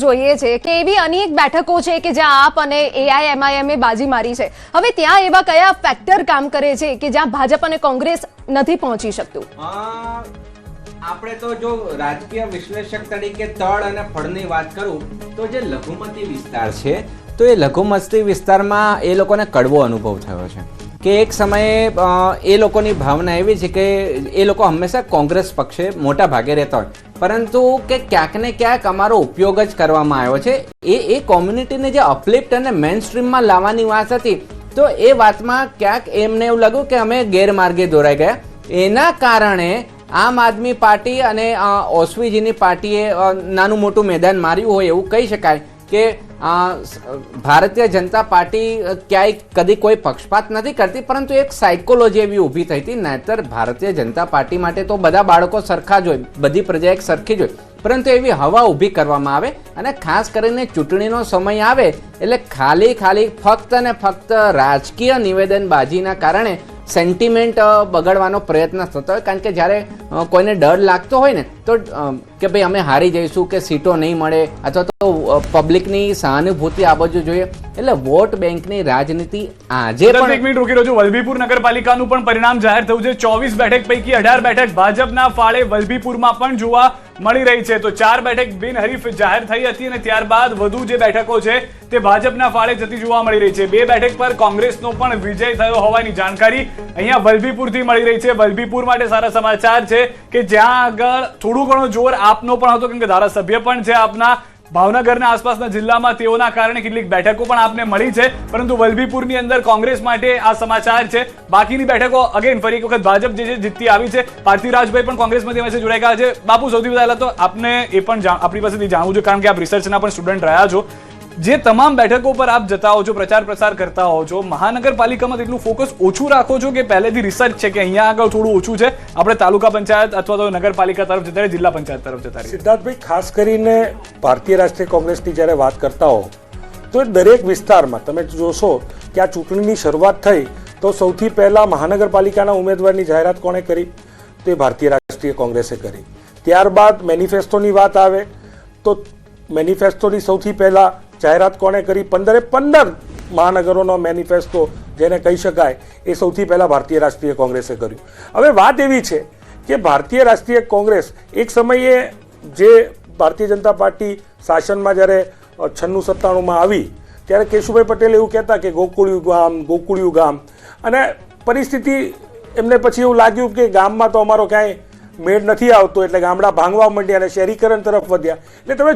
જોઈએ છે કે એવી અનેક બેઠકો છે કે જ્યાં આપ અને AIMIM એ બાજી મારી છે. હવે ત્યાં એવા કયા ફેક્ટર કામ કરે છે કે જ્યાં ભાજપ અને કોંગ્રેસ નથી પહોંચી શકતું? આપણે તો જો રાજકીય વિશ્લેષક તરીકે તળ અને ફળની વાત કરું તો જે લઘુમતી વિસ્તાર છે તો એ લઘુમતી વિસ્તારમાં એ લોકોને કડવો અનુભવ થયો છે કે એક સમયે એ લોકોની ભાવના એવી છે કે એ લોકો હંમેશા કોંગ્રેસ પક્ષે મોટા ભાગે રહેતા હોય, પરંતુ કે ક્યાંક ને ક્યાંક અમારો ઉપયોગ જ કરવામાં આવ્યો છે. એ કોમ્યુનિટીને જે અપલિફ્ટ અને મેઇન સ્ટ્રીમમાં લાવવાની વાત હતી તો એ વાતમાં ક્યાંક એમને એવું લાગ્યું કે અમે ગેરમાર્ગે દોરાઈ ગયા. એના કારણે આમ આદમી પાર્ટી અને ઓસવીજીની પાર્ટીએ નાનું મોટું મેદાન માર્યું હોય એવું કહી શકાય કે ભારતીય જનતા પાર્ટી ક્યાંય કદી કોઈ પક્ષપાત નથી કરતી, પરંતુ એક સાયકોલોજી એવી ઊભી થઈ હતી. નહીંતર ભારતીય જનતા પાર્ટી માટે તો બધા બાળકો સરખા જ હોય, બધી પ્રજા એક સરખી જ હોય, પરંતુ એવી હવા ઊભી કરવામાં આવે અને ખાસ કરીને ચૂંટણીનો સમય આવે એટલે ખાલી ફક્ત ને ફક્ત રાજકીય નિવેદનબાજીના કારણે સેન્ટિમેન્ટ બગાડવાનો પ્રયત્ન થતો હોય. કારણ કે જ્યારે કોઈને ડર લાગતો હોય ને તો કે ભાઈ અમે હારી જઈશું કે સીટો નહીં મળે અથવા તો પબ્લિકની સહાનુભૂતિ આ બાજુ જોઈએ, એટલે વોટ બેંકની રાજનીતિ આજે પણ. એક મિનિટ રોકી રહ્યો છું. વલભીપુર નગરપાલિકાનું પણ પરિણામ જાહેર થયું છે. 24 બેઠક પૈકી 18 બેઠક ભાજપના ફાળે વલભીપુરમાં પણ જોવા મળી રહી છે. તો 4 બેઠક બિનહરીફ જાહેર થઈ હતી અને ત્યારબાદ વધુ જે બેઠકો છે તે ભાજપના ફાળે જતી જોવા મળી રહી છે. 2 બેઠક પર કોંગ્રેસનો પણ વિજય થયો હોવાની જાણકારી અહીંયા વલભીપુરથી મળી રહી છે. વલભીપુર માટે સારા સમાચાર છે કે જ્યાં આગળ થોડું ઘણો જોર આપનો પણ હતો, કેમ કે ધારાસભ્ય પણ છે આપના ભાવનગરના આસપાસના જિલ્લામાં, તેઓના કારણે કેટલીક બેઠકો પણ આપને મળી છે. પરંતુ વલભીપુરની અંદર કોંગ્રેસ માટે આ સમાચાર છે. બાકીની બેઠકો અગેન ફરી એક વખત ભાજપ જે છે જીતતી આવી છે. પાર્થિવરાજભાઈ પણ કોંગ્રેસમાંથી મેસેજ જોડાઈ ગયા છે. બાપુ, સૌથી પહેલા તો આપને એ પણ આપણી પાસેથી જાણવું છે, કારણ કે આપ રિસર્ચના પણ સ્ટુડન્ટ રહ્યા છો. જે તમામ બેઠકો પર આપ જતા હો છો, પ્રચાર પ્રસાર કરતા હો છો, મહાનગરપાલિકામાં એટલું ફોકસ ઓછું રાખો છો કે પહેલેથી રિસર્ચ છે કે અહીંયા આગળ થોડું ઓછું છે, આપણે તાલુકા પંચાયત અથવા તો નગરપાલિકા તરફ જતા રહે, જિલ્લા પંચાયત તરફ જતા રહે? સિદ્ધાર્થભાઈ, ખાસ કરીને ભારતીય રાષ્ટ્રીય કોંગ્રેસની જ્યારે વાત કરતા હો તો દરેક વિસ્તારમાં તમે જોશો કે આ ચૂંટણીની શરૂઆત થઈ તો સૌથી પહેલા મહાનગરપાલિકાના ઉમેદવારની જાહેરાત કોણે કરી? તો એ ભારતીય રાષ્ટ્રીય કોંગ્રેસે કરી. ત્યારબાદ મેનિફેસ્ટોની વાત આવે તો મેનિફેસ્ટોની સૌથી પહેલા જાહેરાત કોણે કરી? 15 મહાનગરોનો મેનિફેસ્ટો જેને કહી શકાય એ સૌથી પહેલા ભારતીય રાષ્ટ્રીય કોંગ્રેસે કર્યું. હવે વાત એવી છે કે ભારતીય રાષ્ટ્રીય કોંગ્રેસ એક સમયે જે ભારતીય જનતા પાર્ટી શાસનમાં જ્યારે 96-97માં આવી ત્યારે કેશુભાઈ પટેલ એવું કહેતા કે ગોકુળિયું ગામ, અને પરિસ્થિતિ એમને પછી એવું લાગ્યું કે ગામમાં તો અમારો ક્યાંય મેળ નથી આવતો, એટલે ગામડા ભાંગવા માંડ્યા અને શહેરીકરણ તરફ વધ્યા. એટલે તમે